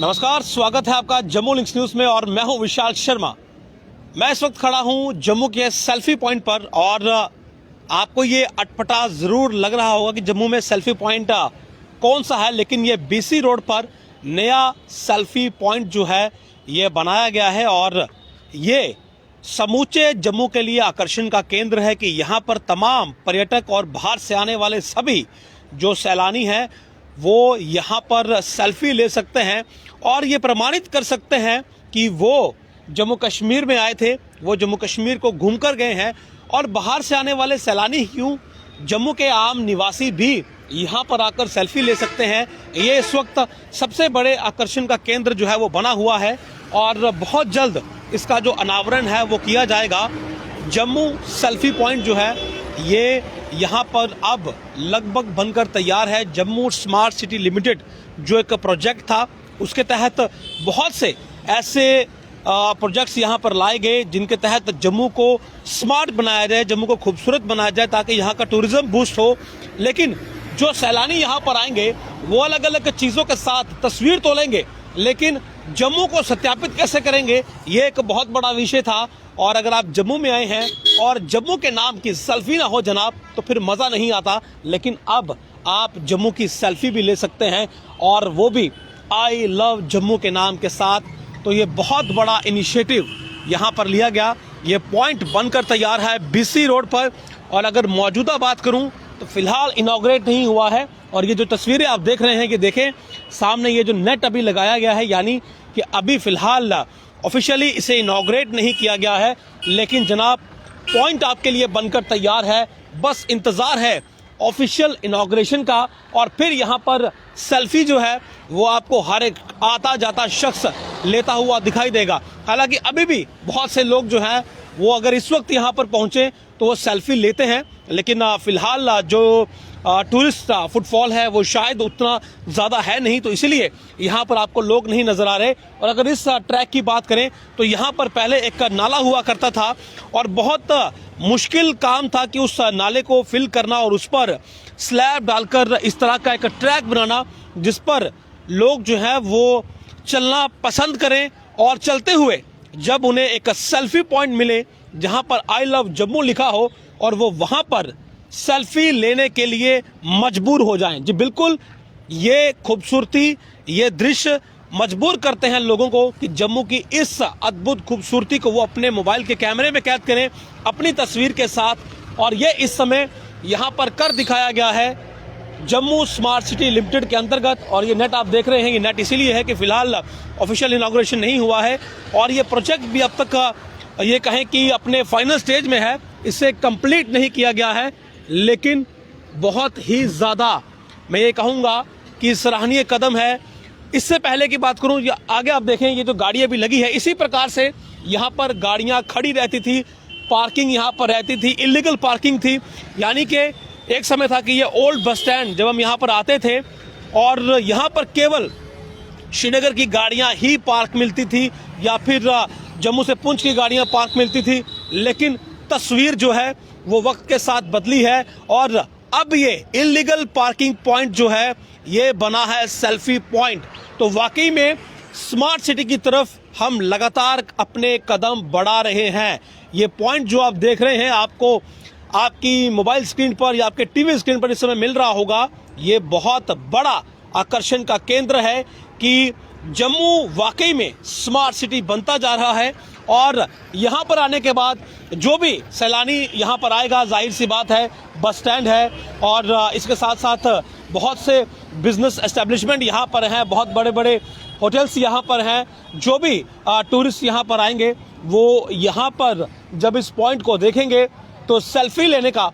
नमस्कार, स्वागत है आपका जम्मू लिंक्स न्यूज में और मैं हूं विशाल शर्मा। मैं इस वक्त खड़ा हूं जम्मू के सेल्फी पॉइंट पर और आपको ये अटपटा जरूर लग रहा होगा कि जम्मू में सेल्फी पॉइंट कौन सा है, लेकिन ये बीसी रोड पर नया सेल्फी पॉइंट जो है ये बनाया गया है और ये समूचे जम्मू के लिए आकर्षण का केंद्र है कि यहाँ पर तमाम पर्यटक और बाहर से आने वाले सभी जो सैलानी हैं वो यहाँ पर सेल्फी ले सकते हैं और ये प्रमाणित कर सकते हैं कि वो जम्मू कश्मीर में आए थे, वो जम्मू कश्मीर को घूमकर गए हैं। और बाहर से आने वाले सैलानी क्यों, जम्मू के आम निवासी भी यहाँ पर आकर सेल्फी ले सकते हैं। ये इस वक्त सबसे बड़े आकर्षण का केंद्र जो है वो बना हुआ है और बहुत जल्द इसका जो अनावरण है वो किया जाएगा। जम्मू सेल्फी पॉइंट जो है ये यहाँ पर अब लगभग बनकर तैयार है। जम्मू स्मार्ट सिटी लिमिटेड जो एक प्रोजेक्ट था उसके तहत बहुत से ऐसे प्रोजेक्ट्स यहाँ पर लाए गए जिनके तहत जम्मू को स्मार्ट बनाया जाए, जम्मू को खूबसूरत बनाया जाए ताकि यहाँ का टूरिज्म बूस्ट हो। लेकिन जो सैलानी यहाँ पर आएंगे वो अलग अलग चीज़ों के साथ तस्वीर तो लेंगे, लेकिन जम्मू को सत्यापित कैसे करेंगे ये एक बहुत बड़ा विषय था। और अगर आप जम्मू में आए हैं और जम्मू के नाम की सेल्फी ना हो जनाब तो फिर मज़ा नहीं आता। लेकिन अब आप जम्मू की सेल्फी भी ले सकते हैं और वो भी आई लव जम्मू के नाम के साथ। तो ये बहुत बड़ा इनिशिएटिव यहाँ पर लिया गया। ये पॉइंट बनकर तैयार है बीसी रोड पर। और अगर मौजूदा बात करूँ तो फिलहाल इनॉग्रेट नहीं हुआ है। और ये जो तस्वीरें आप देख रहे हैं कि देखें सामने ये जो नेट अभी लगाया गया है, यानी कि अभी फिलहाल ऑफिशियली इसे इनॉग्रेट नहीं किया गया है, लेकिन जनाब पॉइंट आपके लिए बनकर तैयार है। बस इंतज़ार है ऑफिशियल इनॉग्रेशन का और फिर यहाँ पर सेल्फी जो है वो आपको हर एक आता जाता शख्स लेता हुआ दिखाई देगा। हालांकि अभी भी बहुत से लोग जो हैं वो अगर इस वक्त यहाँ पर पहुँचे तो वो सेल्फी लेते हैं, लेकिन फिलहाल जो टूरिस्ट फुटफॉल है वो शायद उतना ज़्यादा है नहीं, तो इसलिए यहाँ पर आपको लोग नहीं नज़र आ रहे। और अगर इस ट्रैक की बात करें तो यहाँ पर पहले एक नाला हुआ करता था और बहुत मुश्किल काम था कि उस नाले को फिल करना और उस पर स्लैब डालकर इस तरह का एक ट्रैक बनाना जिस पर लोग जो है वो चलना पसंद करें और चलते हुए जब उन्हें एक सेल्फी पॉइंट मिले जहाँ पर आई लव जम्मू लिखा हो और वो वहाँ पर सेल्फी लेने के लिए मजबूर हो जाएं। जी बिल्कुल, ये खूबसूरती, ये दृश्य मजबूर करते हैं लोगों को कि जम्मू की इस अद्भुत खूबसूरती को वो अपने मोबाइल के कैमरे में कैद करें अपनी तस्वीर के साथ। और ये इस समय यहाँ पर कर दिखाया गया है जम्मू स्मार्ट सिटी लिमिटेड के अंतर्गत। और ये नेट आप देख रहे हैं, ये नेट इसीलिए है कि फिलहाल ऑफिशियल इनॉग्रेशन नहीं हुआ है और ये प्रोजेक्ट भी अब तक ये कहें कि अपने फाइनल स्टेज में है, इसे कंप्लीट नहीं किया गया है। लेकिन बहुत ही ज़्यादा मैं ये कहूँगा कि सराहनीय कदम है। इससे पहले की बात करूँ, आगे आप देखें ये जो गाड़ी अभी लगी है इसी प्रकार से यहाँ पर गाड़ियाँ खड़ी रहती थी, पार्किंग यहाँ पर रहती थी, इलीगल पार्किंग थी। यानी कि एक समय था कि ये ओल्ड बस स्टैंड जब हम यहाँ पर आते थे और यहाँ पर केवल श्रीनगर की गाड़ियाँ ही पार्क मिलती थी या फिर जम्मू से पुंछ की गाड़ियाँ पार्क मिलती थी। लेकिन तस्वीर जो है वो वक्त के साथ बदली है और अब ये इलीगल पार्किंग पॉइंट जो है ये बना है सेल्फी पॉइंट। तो वाकई में स्मार्ट सिटी की तरफ हम लगातार अपने कदम बढ़ा रहे हैं। ये पॉइंट जो आप देख रहे हैं आपको आपकी मोबाइल स्क्रीन पर या आपके टीवी स्क्रीन पर इस समय मिल रहा होगा, ये बहुत बड़ा आकर्षण का केंद्र है कि जम्मू वाकई में स्मार्ट सिटी बनता जा रहा है। और यहाँ पर आने के बाद जो भी सैलानी यहाँ पर आएगा, जाहिर सी बात है बस स्टैंड है और इसके साथ साथ बहुत से बिजनेस एस्टेब्लिशमेंट यहाँ पर हैं, बहुत बड़े बड़े होटल्स यहाँ पर हैं। जो भी टूरिस्ट यहाँ पर आएंगे वो यहाँ पर जब इस पॉइंट को देखेंगे तो सेल्फी लेने का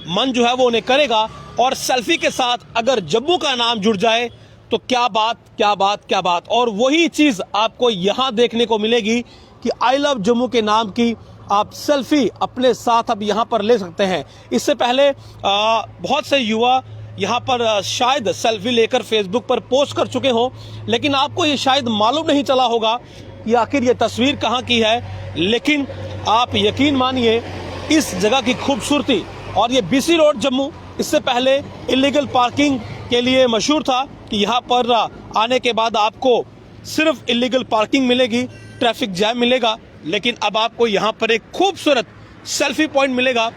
मन जो है वो उन्हें करेगा। और सेल्फी के साथ अगर जम्मू का नाम जुड़ जाए तो क्या बात, क्या बात, क्या बात। और वही चीज़ आपको यहाँ देखने को मिलेगी कि आई लव जम्मू के नाम की आप सेल्फी अपने साथ अब यहाँ पर ले सकते हैं। इससे पहले बहुत से युवा यहाँ पर शायद सेल्फी लेकर फेसबुक पर पोस्ट कर चुके हों, लेकिन आपको ये शायद मालूम नहीं चला होगा कि आखिर ये तस्वीर कहाँ की है। लेकिन आप यकीन मानिए इस जगह की खूबसूरती, और ये बीसी रोड जम्मू इससे पहले इलीगल पार्किंग के लिए मशहूर था कि यहाँ पर आने के बाद आपको सिर्फ इलीगल पार्किंग मिलेगी, ट्रैफिक जैम मिलेगा, लेकिन अब आपको यहाँ पर एक खूबसूरत सेल्फी पॉइंट मिलेगा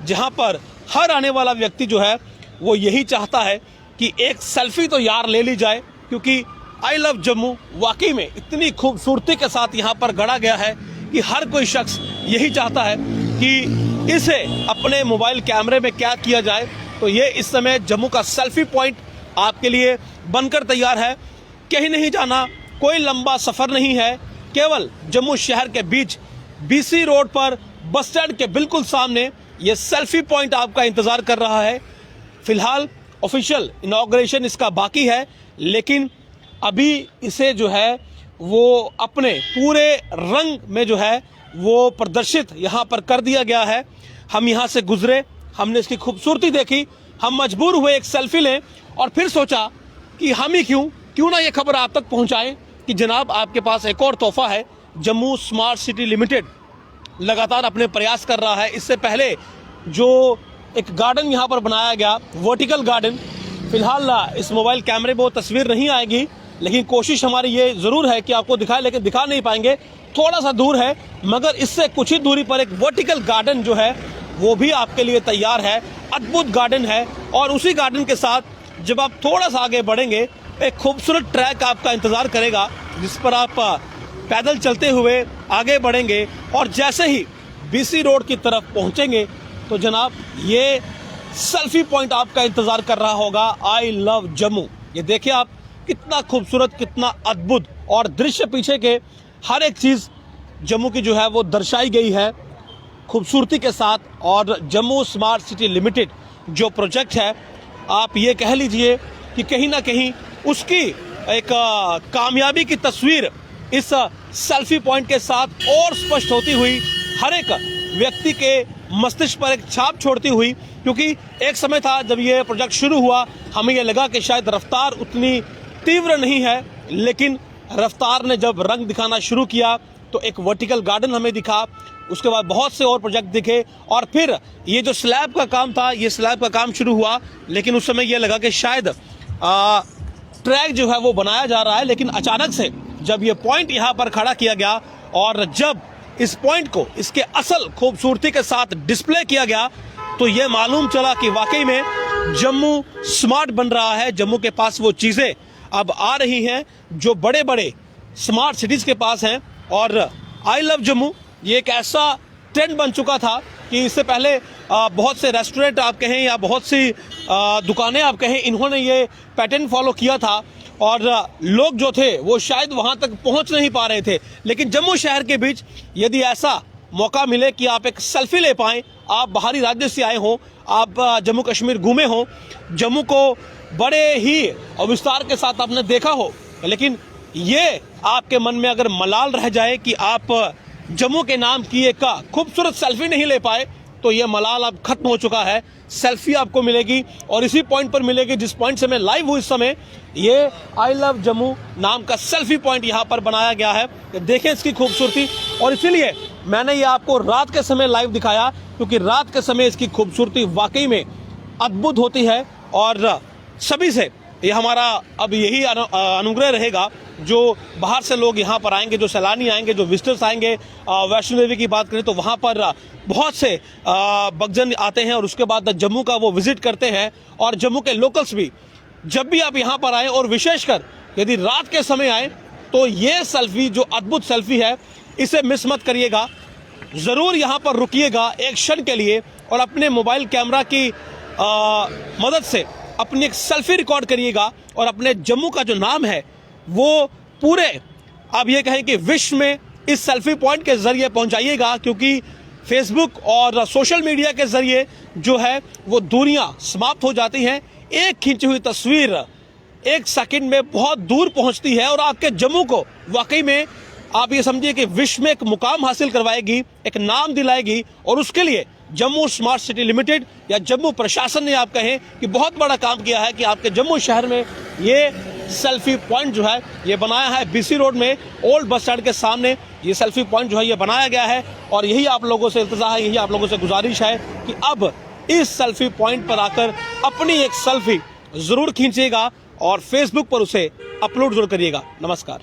जहाँ पर हर आने वाला व्यक्ति जो है वो यही चाहता है कि एक सेल्फी तो यार ले ली जाए, क्योंकि आई लव जम्मू वाकई में इतनी खूबसूरती के साथ यहाँ पर गढ़ा गया है कि हर कोई शख्स यही चाहता है कि इसे अपने मोबाइल कैमरे में कैद किया जाए। तो ये इस समय जम्मू का सेल्फी पॉइंट आपके लिए बनकर तैयार है। कहीं नहीं जाना, कोई लंबा सफ़र नहीं है, केवल जम्मू शहर के बीच बीसी रोड पर बस स्टैंड के बिल्कुल सामने ये सेल्फी पॉइंट आपका इंतज़ार कर रहा है। फिलहाल ऑफिशियल इनॉग्रेशन इसका बाकी है, लेकिन अभी इसे जो है वो अपने पूरे रंग में जो है वो प्रदर्शित यहाँ पर कर दिया गया है। हम यहाँ से गुजरे, हमने इसकी खूबसूरती देखी, हम मजबूर हुए एक सेल्फी लें और फिर सोचा कि हम ही क्यों ना ये खबर आप तक पहुँचाएं कि जनाब आपके पास एक और तोहफा है। जम्मू स्मार्ट सिटी लिमिटेड लगातार अपने प्रयास कर रहा है। इससे पहले जो एक गार्डन यहाँ पर बनाया गया, वर्टिकल गार्डन, फिलहाल इस मोबाइल कैमरे में वो तस्वीर नहीं आएगी, लेकिन कोशिश हमारी ये ज़रूर है कि आपको दिखाएं, लेकिन दिखा नहीं पाएंगे, थोड़ा सा दूर है, मगर इससे कुछ ही दूरी पर एक वर्टिकल गार्डन जो है वो भी आपके लिए तैयार है। अद्भुत गार्डन है और उसी गार्डन के साथ जब आप थोड़ा सा आगे बढ़ेंगे एक खूबसूरत ट्रैक आपका इंतज़ार करेगा, जिस पर आप पैदल चलते हुए आगे बढ़ेंगे और जैसे ही बीसी रोड की तरफ पहुंचेंगे तो जनाब ये सेल्फी पॉइंट आपका इंतज़ार कर रहा होगा। आई लव जम्मू, ये देखिए आप, कितना खूबसूरत, कितना अद्भुत, और दृश्य पीछे के हर एक चीज़ जम्मू की जो है वो दर्शाई गई है खूबसूरती के साथ। और जम्मू स्मार्ट सिटी लिमिटेड जो प्रोजेक्ट है, आप ये कह लीजिए कि कहीं ना कहीं उसकी एक कामयाबी की तस्वीर इस सेल्फी पॉइंट के साथ और स्पष्ट होती हुई हर एक व्यक्ति के मस्तिष्क पर एक छाप छोड़ती हुई, क्योंकि एक समय था जब ये प्रोजेक्ट शुरू हुआ, हमें ये लगा कि शायद रफ्तार उतनी तीव्र नहीं है, लेकिन रफ्तार ने जब रंग दिखाना शुरू किया तो एक वर्टिकल गार्डन हमें दिखा, उसके बाद बहुत से और प्रोजेक्ट दिखे, और फिर ये जो स्लैब का काम था, ये स्लैब का काम शुरू हुआ, लेकिन उस समय ये लगा कि शायद ट्रैक जो है वो बनाया जा रहा है। लेकिन अचानक से जब ये पॉइंट यहाँ पर खड़ा किया गया और जब इस पॉइंट को इसके असल खूबसूरती के साथ डिस्प्ले किया गया, तो ये मालूम चला कि वाकई में जम्मू स्मार्ट बन रहा है। जम्मू के पास वो चीज़ें अब आ रही हैं जो बड़े बड़े स्मार्ट सिटीज़ के पास हैं। और आई लव जम्मू ये एक ऐसा ट्रेंड बन चुका था कि इससे पहले बहुत से रेस्टोरेंट आप कहें या बहुत सी दुकानें आप कहें, इन्होंने ये पैटर्न फॉलो किया था और लोग जो थे वो शायद वहाँ तक पहुँच नहीं पा रहे थे। लेकिन जम्मू शहर के बीच यदि ऐसा मौका मिले कि आप एक सेल्फी ले पाएँ, आप बाहरी राज्य से आए हों, आप जम्मू कश्मीर घूमे हों, जम्मू को बड़े ही विस्तार के साथ आपने देखा हो, लेकिन ये आपके मन में अगर मलाल रह जाए कि आप जम्मू के नाम की एक खूबसूरत सेल्फी नहीं ले पाए, तो ये मलाल अब खत्म हो चुका है। सेल्फी आपको मिलेगी और इसी पॉइंट पर मिलेगी जिस पॉइंट से मैं लाइव हूँ इस समय। ये आई लव जम्मू नाम का सेल्फी पॉइंट यहाँ पर बनाया गया है, देखें इसकी खूबसूरती। और इसीलिए मैंने ये आपको रात के समय लाइव दिखाया, क्योंकि रात के समय इसकी खूबसूरती वाकई में अद्भुत होती है। और सभी से ये हमारा अब यही अनुग्रह रहेगा, जो बाहर से लोग यहाँ पर आएंगे, जो सैलानी आएंगे, जो विजिटर्स आएंगे, वैष्णो देवी की बात करें तो वहाँ पर बहुत से भक्तजन आते हैं और उसके बाद जम्मू का वो विजिट करते हैं। और जम्मू के लोकल्स भी जब भी आप यहाँ पर आएँ और विशेषकर यदि रात के समय आएँ तो ये सेल्फी, जो अद्भुत सेल्फी है, इसे मिस मत करिएगा। ज़रूर यहाँ पर रुकिएगा एक क्षण के लिए और अपने मोबाइल कैमरा की मदद से अपनी एक सेल्फी रिकॉर्ड करिएगा और अपने जम्मू का जो नाम है वो पूरे, आप ये कहें कि विश्व में इस सेल्फी पॉइंट के ज़रिए पहुंचाइएगा, क्योंकि फेसबुक और सोशल मीडिया के ज़रिए जो है वो दूरियां समाप्त हो जाती हैं। एक खींची हुई तस्वीर एक सेकंड में बहुत दूर पहुंचती है और आपके जम्मू को वाकई में आप ये समझिए कि विश्व में एक मुकाम हासिल करवाएगी, एक नाम दिलाएगी। और उसके लिए जम्मू स्मार्ट सिटी लिमिटेड या जम्मू प्रशासन ने, आप कहें कि बहुत बड़ा काम किया है कि आपके जम्मू शहर में ये सेल्फी पॉइंट जो है ये बनाया है। बीसी रोड में ओल्ड बस स्टैंड के सामने ये सेल्फी पॉइंट जो है ये बनाया गया है। और यही आप लोगों से इल्तजा है, यही आप लोगों से गुजारिश है कि अब इस सेल्फी पॉइंट पर आकर अपनी एक सेल्फी ज़रूर खींचिएगा। और फेसबुक पर उसे अपलोड जरूर करिएगा। नमस्कार।